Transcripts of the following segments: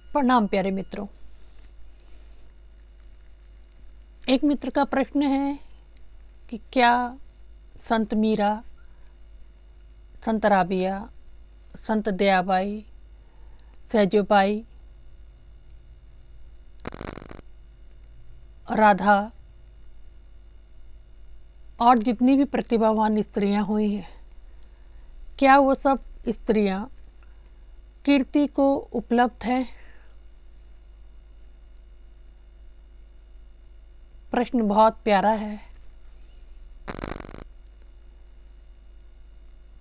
प्रणाम प्यारे मित्रों। एक मित्र का प्रश्न है कि क्या संत मीरा, संत राबिया, संत दयाबाई, सहजोबाई, राधा और जितनी भी प्रतिभावान स्त्रियां हुई हैं, क्या वो सब स्त्रियां कीर्ति को उपलब्ध हैं? प्रश्न बहुत प्यारा है।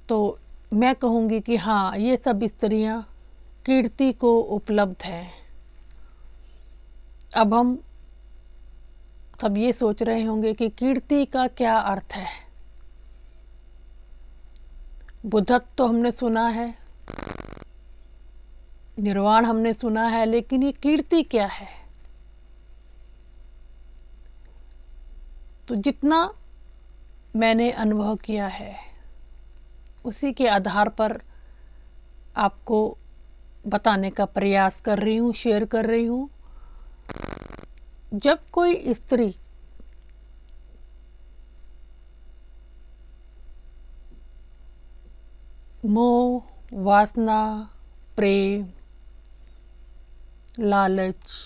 तो मैं कहूँगी कि हाँ, ये सब स्त्रियां कीर्ति को उपलब्ध हैं। अब हम सब ये सोच रहे होंगे कि कीर्ति का क्या अर्थ है। बुद्धत्व तो हमने सुना है, निर्वाण हमने सुना है, लेकिन ये कीर्ति क्या है? तो जितना मैंने अनुभव किया है उसी के आधार पर आपको बताने का प्रयास कर रही हूँ, शेयर कर रही हूँ। जब कोई स्त्री मोह, वासना, प्रेम, लालच,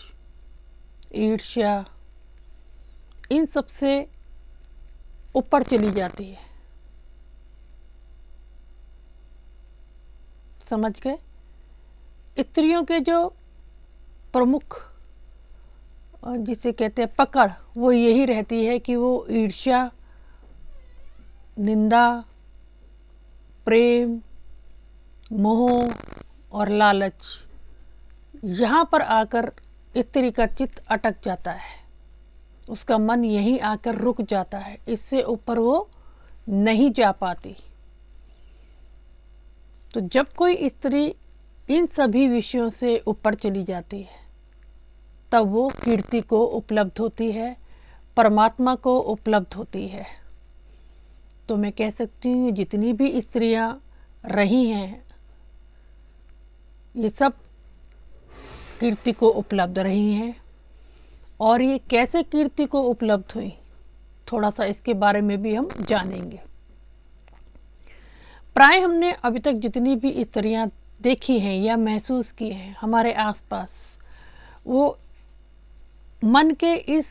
ईर्ष्या, इन सब से ऊपर चली जाती है, समझ गए? स्त्रियों के जो प्रमुख जिसे कहते हैं पकड़, वो यही रहती है कि वो ईर्ष्या, निंदा, प्रेम, मोह और लालच, यहाँ पर आकर स्त्री का चित्त अटक जाता है, उसका मन यहीं आकर रुक जाता है, इससे ऊपर वो नहीं जा पाती। तो जब कोई स्त्री इन सभी विषयों से ऊपर चली जाती है, तब वो कीर्ति को उपलब्ध होती है, परमात्मा को उपलब्ध होती है। तो मैं कह सकती हूँ जितनी भी स्त्रियां रही हैं, ये सब कीर्ति को उपलब्ध रही हैं। और ये कैसे कीर्ति को उपलब्ध हुई, थोड़ा सा इसके बारे में भी हम जानेंगे। प्राय हमने अभी तक जितनी भी स्त्रियां देखी हैं या महसूस की हैं हमारे आसपास, वो मन के इस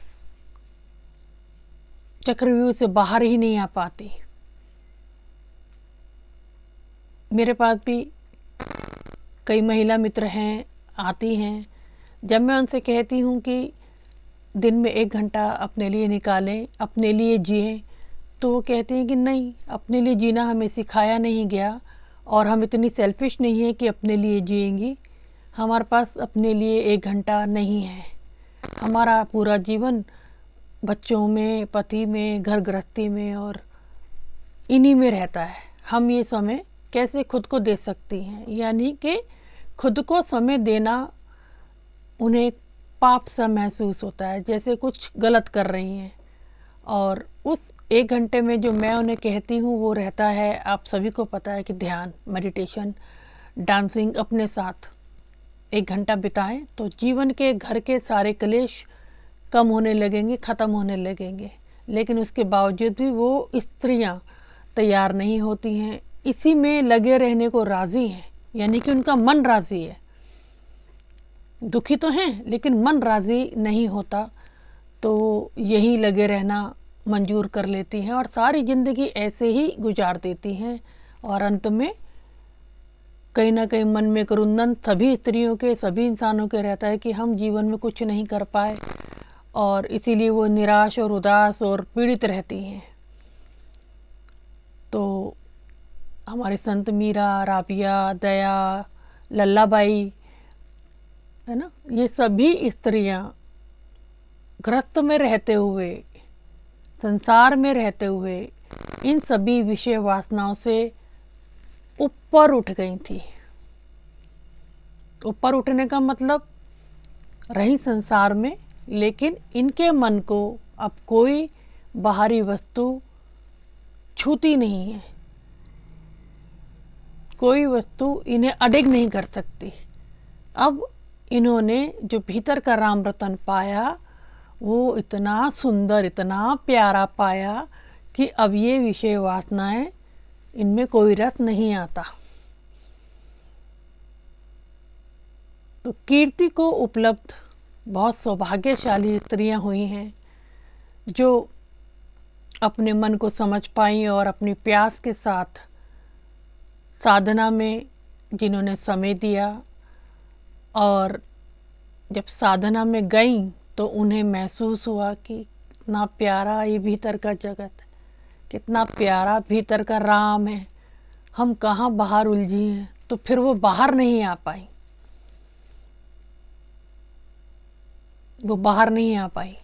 चक्रव्यूह से बाहर ही नहीं आ पाती। मेरे पास भी कई महिला मित्र हैं, आती हैं। जब मैं उनसे कहती हूँ कि दिन में 1 घंटा अपने लिए निकालें, अपने लिए जिएं, तो वो कहती हैं कि नहीं, अपने लिए जीना हमें सिखाया नहीं गया और हम इतनी सेल्फिश नहीं है कि अपने लिए जिएंगी। हमारे पास अपने लिए 1 घंटा नहीं है। हमारा पूरा जीवन बच्चों में, पति में, घर गृहस्थी में और इन्हीं में रहता है। हम ये समय कैसे खुद को दे सकती हैं? यानी कि खुद को समय देना उन्हें पाप सा महसूस होता है, जैसे कुछ गलत कर रही हैं। और उस 1 घंटे में जो मैं उन्हें कहती हूँ वो रहता है, आप सभी को पता है कि ध्यान, मेडिटेशन, डांसिंग अपने साथ 1 घंटा बिताएं तो जीवन के घर के सारे क्लेश कम होने लगेंगे, ख़त्म होने लगेंगे। लेकिन उसके बावजूद भी वो स्त्रियां तैयार नहीं होती हैं, इसी में लगे रहने को राज़ी हैं, यानी कि उनका मन राज़ी है। दुखी तो हैं लेकिन मन राज़ी नहीं होता, तो यही लगे रहना मंजूर कर लेती हैं और सारी ज़िंदगी ऐसे ही गुजार देती हैं। और अंत में कहीं ना कहीं मन में करुंदन सभी स्त्रियों के, सभी इंसानों के रहता है कि हम जीवन में कुछ नहीं कर पाए, और इसीलिए वो निराश और उदास और पीड़ित रहती हैं। तो हमारे संत मीरा, राबिया, दया, लल्लाबाई, है ना, ये सभी स्त्रियां गृहस्थ में रहते हुए, संसार में रहते हुए इन सभी विषय वासनाओं से ऊपर उठ गई थी। ऊपर उठने का मतलब रही संसार में, लेकिन इनके मन को अब कोई बाहरी वस्तु छूती नहीं है, कोई वस्तु इन्हें अडिग नहीं कर सकती। अब इन्होंने जो भीतर का राम रतन पाया वो इतना सुंदर, इतना प्यारा पाया कि अब ये विषय वासनाएं इनमें कोई रस नहीं आता। तो कीर्ति को उपलब्ध बहुत सौभाग्यशाली स्त्रियां हुई हैं जो अपने मन को समझ पाई और अपनी प्यास के साथ साधना में जिन्होंने समय दिया, और जब साधना में गईं तो उन्हें महसूस हुआ कि कितना प्यारा ये भीतर का जगत है, कितना प्यारा भीतर का राम है, हम कहाँ बाहर उलझी हैं। तो फिर वो बाहर नहीं आ पाई, वो बाहर नहीं आ पाई।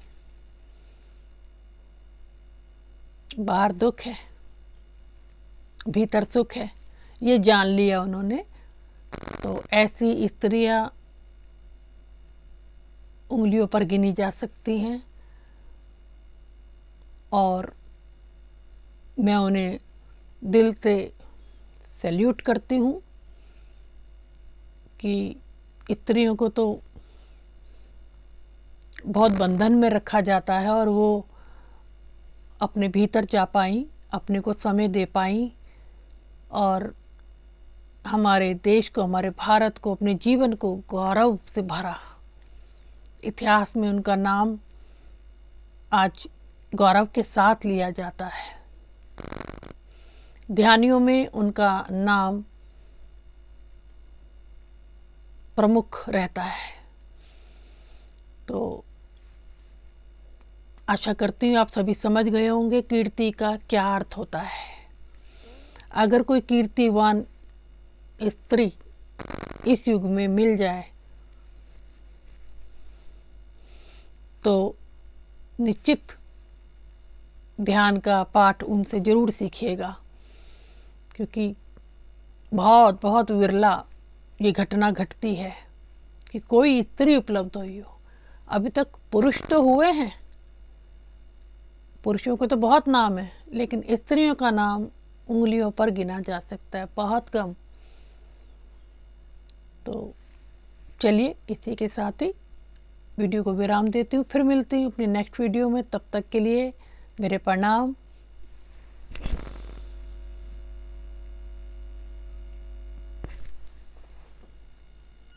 बाहर दुख है, भीतर सुख है, ये जान लिया उन्होंने। तो ऐसी स्त्रियां उंगलियों पर गिनी जा सकती हैं और मैं उन्हें दिल से सैल्यूट करती हूँ कि स्त्रियों को तो बहुत बंधन में रखा जाता है और वो अपने भीतर जा पाई, अपने को समय दे पाई और हमारे देश को, हमारे भारत को, अपने जीवन को गौरव से भरा। इतिहास में उनका नाम आज गौरव के साथ लिया जाता है। ध्यानियों में उनका नाम प्रमुख रहता है। तो आशा करती हूँ आप सभी समझ गए होंगे कीर्ति का क्या अर्थ होता है। अगर कोई कीर्तिवान स्त्री इस युग में मिल जाए तो निश्चित ध्यान का पाठ उनसे जरूर सीखिएगा, क्योंकि बहुत बहुत विरला ये घटना घटती है कि कोई स्त्री उपलब्ध हुई हो। अभी तक पुरुष तो हुए हैं, पुरुषों को तो बहुत नाम है, लेकिन स्त्रियों का नाम उंगलियों पर गिना जा सकता है, बहुत कम। तो चलिए इसी के साथ ही वीडियो को विराम देती हूँ, फिर मिलती हूँ अपनी नेक्स्ट वीडियो में। तब तक के लिए मेरे प्रणाम।